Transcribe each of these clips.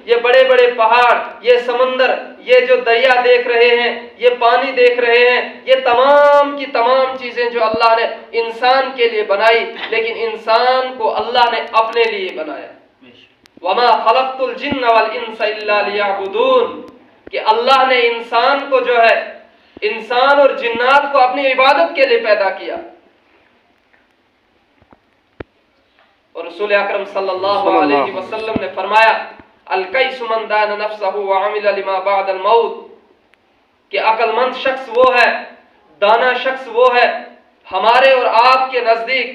یہ بڑے بڑے پہاڑ، یہ سمندر، یہ جو دریا دیکھ رہے ہیں، یہ پانی دیکھ رہے ہیں، یہ تمام کی تمام چیزیں جو اللہ نے انسان کے لیے بنائی، لیکن انسان کو اللہ نے اپنے لیے بنایا۔ وَمَا خَلَقْتُ الْجِنَّ وَالْإِنسَ إِلَّا لِيَعْبُدُونَ، کہ اللہ نے انسان کو جو ہے، انسان اور جنات کو اپنی عبادت کے لیے پیدا کیا۔ اور رسول اکرم صلی اللہ علیہ وسلم نے فرمایا الکیس من دان نفسہ وعمل لما بعد الموت، کہ عقل مند شخص وہ ہے، دانا شخص وہ ہے ہمارے اور آپ کے نزدیک،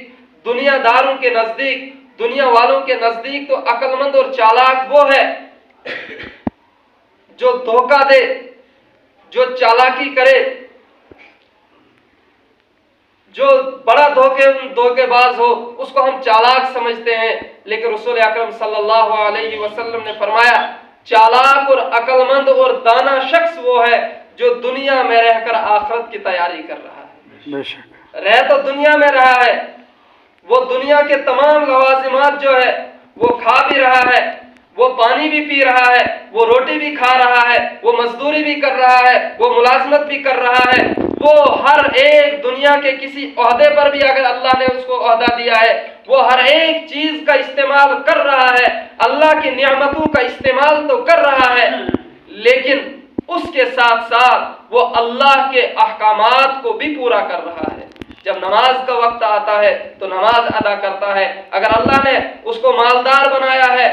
دنیا داروں کے نزدیک، دنیا والوں کے نزدیک تو عقل مند اور چالاک وہ ہے جو دھوکہ دے، جو چالاکی کرے، جو بڑا دھوکے باز ہو، اس کو ہم چالاک سمجھتے ہیں۔ لیکن رسول اکرم صلی اللہ علیہ وسلم نے فرمایا چالاک اور عقل مند اور دانا شخص وہ ہے جو دنیا میں رہ کر آخرت کی تیاری کر رہا ہے۔ رہ تو دنیا میں رہا ہے، وہ دنیا کے تمام لوازمات جو ہے وہ کھا بھی رہا ہے، وہ پانی بھی پی رہا ہے، وہ روٹی بھی کھا رہا ہے، وہ مزدوری بھی کر رہا ہے، وہ ملازمت بھی کر رہا ہے، وہ ہر ایک دنیا کے کسی عہدے پر بھی اگر اللہ نے اس کو عہدہ دیا ہے، وہ ہر ایک چیز کا استعمال کر رہا ہے، اللہ کی نعمتوں کا استعمال تو کر رہا ہے، لیکن اس کے ساتھ ساتھ وہ اللہ کے احکامات کو بھی پورا کر رہا ہے۔ جب نماز کا وقت آتا ہے تو نماز ادا کرتا ہے، اگر اللہ نے اس کو مالدار بنایا ہے